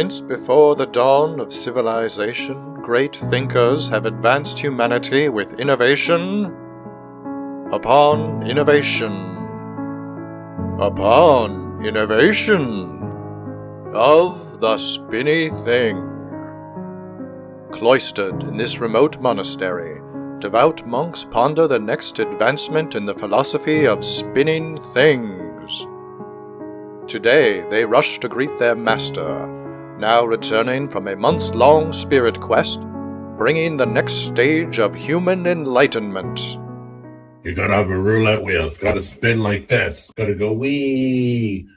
Since before the dawn of civilization, great thinkers have advanced humanity with innovation upon innovation upon innovation of the spinny thing. Cloistered in this remote monastery, devout monks ponder the next advancement in the philosophy of spinning things. Today they rush to greet their master, now returning from a months-long spirit quest, bringing the next stage of human enlightenment. You gotta have a roulette wheel. It's gotta spin like this. Gotta go wee.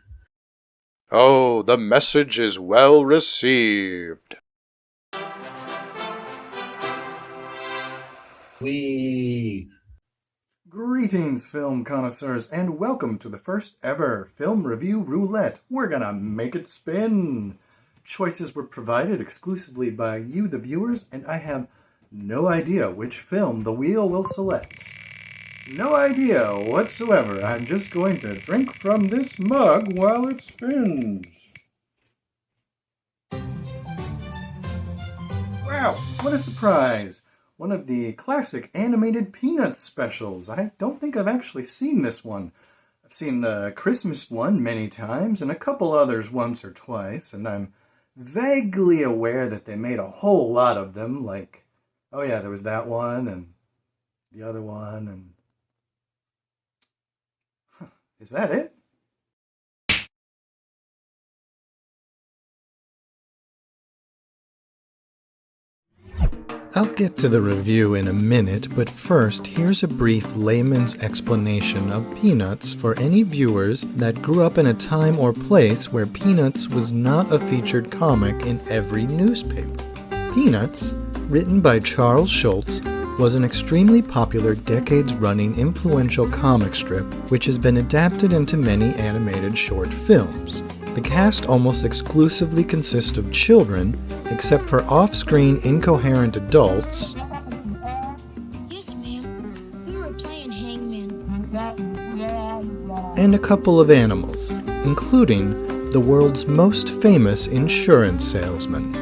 Oh, the message is well received. Wee. Greetings, film connoisseurs, and welcome to the first ever Film Review Roulette. We're gonna make it spin. Choices were provided exclusively by you, the viewers, and I have no idea which film the wheel will select. No idea whatsoever. I'm just going to drink from this mug while it spins. Wow, what a surprise! One of the classic animated Peanuts specials. I don't think I've actually seen this one. I've seen the Christmas one many times and a couple others once or twice, and I'm vaguely aware that they made a whole lot of them, like, oh yeah, there was that one and the other one, and is that it? I'll get to the review in a minute, but first, here's a brief layman's explanation of Peanuts for any viewers that grew up in a time or place where Peanuts was not a featured comic in every newspaper. Peanuts, written by Charles Schulz, was an extremely popular decades-running influential comic strip which has been adapted into many animated short films. The cast almost exclusively consists of children, except for off-screen incoherent adults. Yes, ma'am. We were playing hangman. And a couple of animals, including the world's most famous insurance salesman.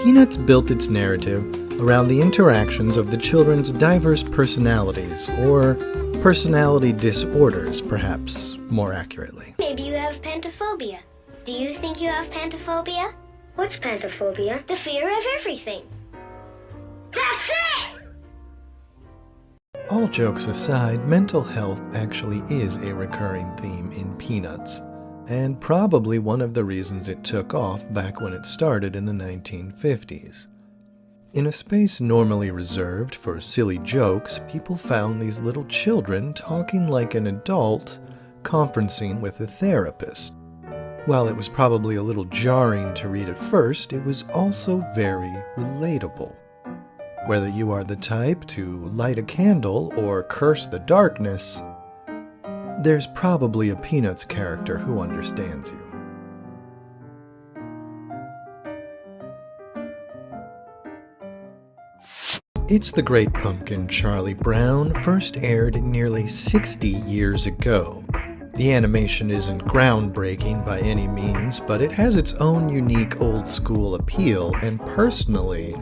Peanuts built its narrative around the interactions of the children's diverse personalities, or personality disorders, perhaps more accurately. Maybe you have pantophobia. Do you think you have pantophobia? What's pantophobia? The fear of everything. That's it! All jokes aside, mental health actually is a recurring theme in Peanuts, and probably one of the reasons it took off back when it started in the 1950s. In a space normally reserved for silly jokes, people found these little children talking like an adult, conferencing with a therapist. While it was probably a little jarring to read at first, it was also very relatable. Whether you are the type to light a candle or curse the darkness, there's probably a Peanuts character who understands you. It's the Great Pumpkin, Charlie Brown, first aired nearly 60 years ago. The animation isn't groundbreaking by any means, but it has its own unique old-school appeal, and personally,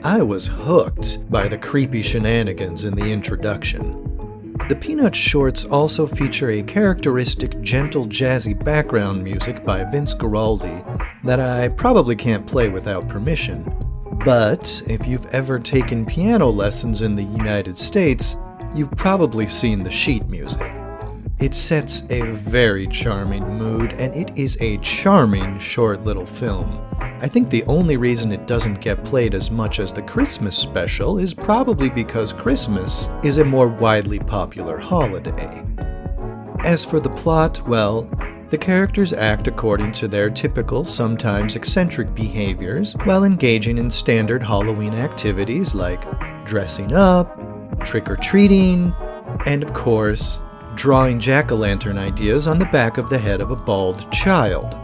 I was hooked by the creepy shenanigans in the introduction. The Peanuts shorts also feature a characteristic gentle jazzy background music by Vince Guaraldi that I probably can't play without permission. But if you've ever taken piano lessons in the United States, you've probably seen the sheet music. It sets a very charming mood, and it is a charming short little film. I think the only reason it doesn't get played as much as the Christmas special is probably because Christmas is a more widely popular holiday. As for the plot, well, the characters act according to their typical, sometimes eccentric behaviors while engaging in standard Halloween activities like dressing up, trick-or-treating, and of course, drawing jack-o'-lantern ideas on the back of the head of a bald child.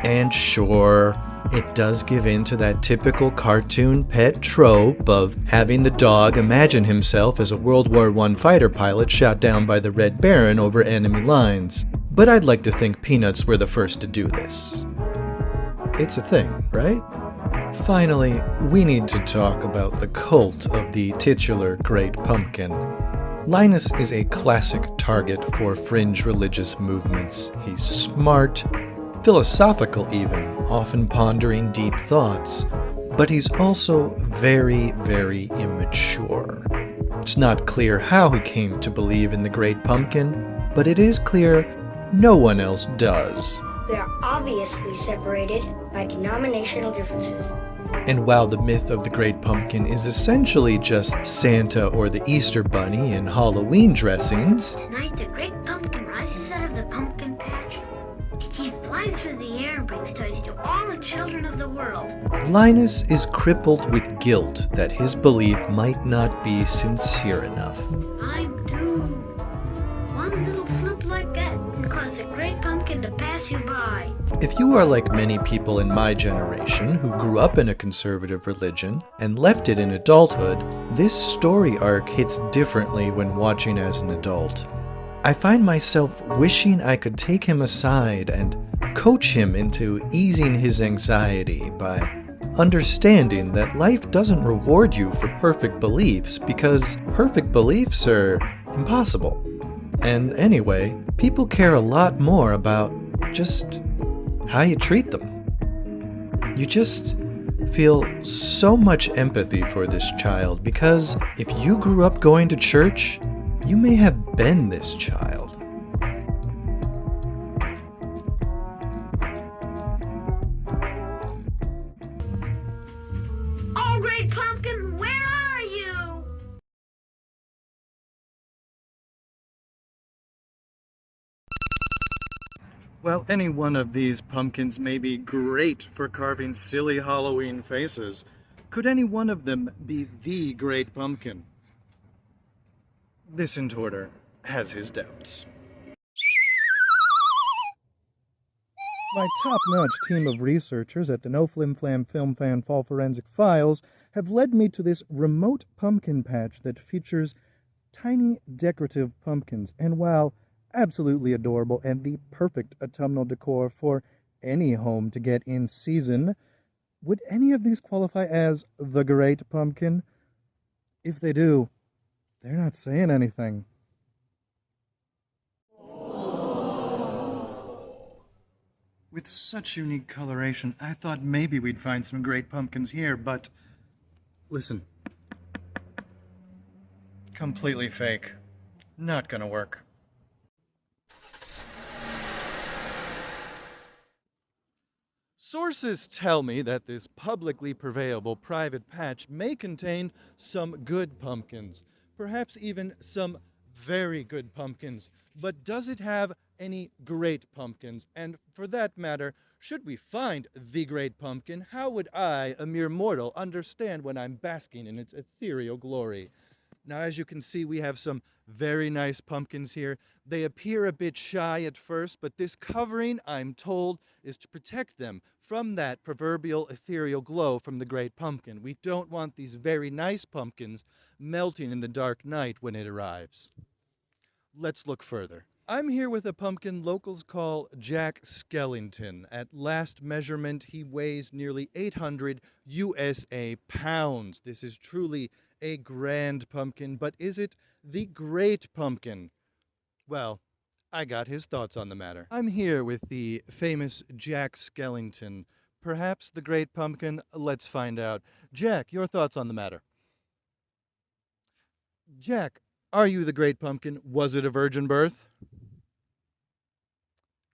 And sure, it does give in to that typical cartoon pet trope of having the dog imagine himself as a World War I fighter pilot shot down by the Red Baron over enemy lines. But I'd like to think Peanuts were the first to do this. It's a thing, right? Finally, we need to talk about the cult of the titular Great Pumpkin. Linus is a classic target for fringe religious movements. He's smart, philosophical even, often pondering deep thoughts, but he's also very, very immature. It's not clear how he came to believe in the Great Pumpkin, but it is clear no one else does. We are obviously separated by denominational differences. And while the myth of the Great Pumpkin is essentially just Santa or the Easter Bunny in Halloween dressings, Tonight, the Great Pumpkin rises out of the pumpkin patch. He flies through the air and brings toys to all the children of the world. Linus is crippled with guilt that his belief might not be sincere enough. I'm doomed. One little flip like that can cause the Great Pumpkin to pass you by. If you are like many people in my generation who grew up in a conservative religion and left it in adulthood, this story arc hits differently when watching as an adult. I find myself wishing I could take him aside and coach him into easing his anxiety by understanding that life doesn't reward you for perfect beliefs because perfect beliefs are impossible. And anyway, people care a lot more about just how you treat them. You just feel so much empathy for this child because if you grew up going to church, you may have been this child. Oh, Great Pumpkin, where are you? Well, any one of these pumpkins may be great for carving silly Halloween faces. Could any one of them be the Great Pumpkin? This intorter has his doubts. My top-notch team of researchers at the No Flimflam Flimflam Fall Forensic Files have led me to this remote pumpkin patch that features tiny decorative pumpkins, and while absolutely adorable and the perfect autumnal decor for any home to get in season, would any of these qualify as the Great Pumpkin? If they do, they're not saying anything. With such unique coloration, I thought maybe we'd find some great pumpkins here, but listen. Completely fake. Not gonna work. Sources tell me that this publicly prevailable private patch may contain some good pumpkins, perhaps even some very good pumpkins. But does it have any great pumpkins? And for that matter, should we find the Great Pumpkin, how would I, a mere mortal, understand when I'm basking in its ethereal glory? Now, as you can see, we have some very nice pumpkins here. They appear a bit shy at first, but this covering, I'm told, is to protect them from that proverbial ethereal glow from the Great Pumpkin. We don't want these very nice pumpkins melting in the dark night when it arrives. Let's look further. I'm here with a pumpkin locals call Jack Skellington. At last measurement, he weighs nearly 800 USA pounds. This is truly a grand pumpkin, but is it the Great Pumpkin? Well, I got his thoughts on the matter. I'm here with the famous Jack Skellington. Perhaps the Great Pumpkin? Let's find out. Jack, your thoughts on the matter? Jack, are you the Great Pumpkin? Was it a virgin birth?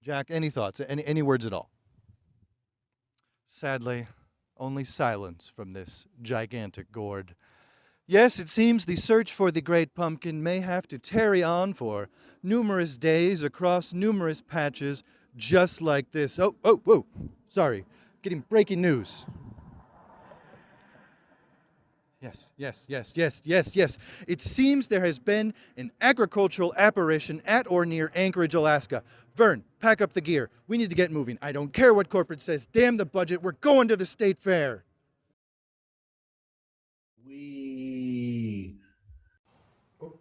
Jack, any thoughts? Any words at all? Sadly, only silence from this gigantic gourd. Yes, it seems the search for the Great Pumpkin may have to tarry on for numerous days across numerous patches just like this. Oh, whoa, sorry, getting breaking news. Yes. It seems there has been an agricultural apparition at or near Anchorage, Alaska. Vern, pack up the gear. We need to get moving. I don't care what corporate says. Damn the budget. We're going to the state fair.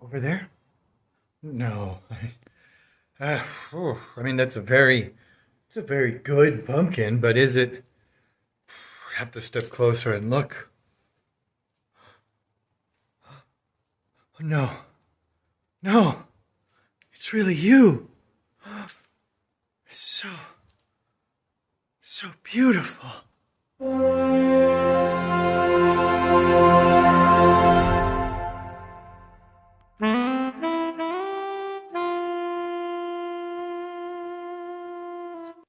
Over there? No. I mean, it's a very good pumpkin, but is it have to step closer and look. No. No. It's really you. It's so beautiful.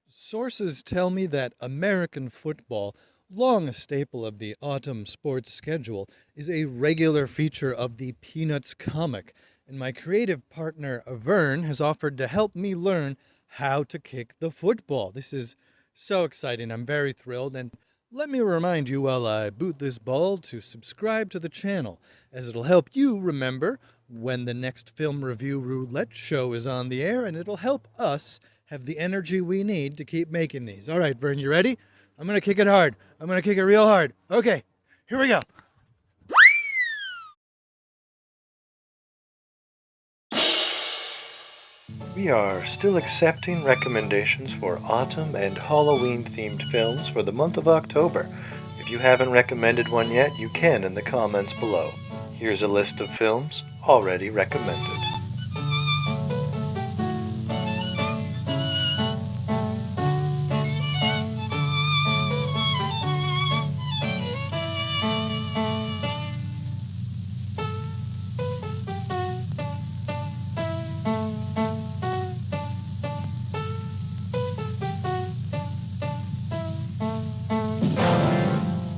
Sources tell me that American football, long a staple of the autumn sports schedule, is a regular feature of the Peanuts comic, and my creative partner, Vern, has offered to help me learn how to kick the football. This is so exciting. I'm very thrilled, and let me remind you while I boot this ball to subscribe to the channel, as it'll help you remember when the next Film Review Roulette show is on the air, and it'll help us have the energy we need to keep making these. All right, Vern, you ready? I'm going to kick it hard. I'm going to kick it real hard. Okay, here we go. We are still accepting recommendations for autumn and Halloween-themed films for the month of October. If you haven't recommended one yet, you can in the comments below. Here's a list of films already recommended.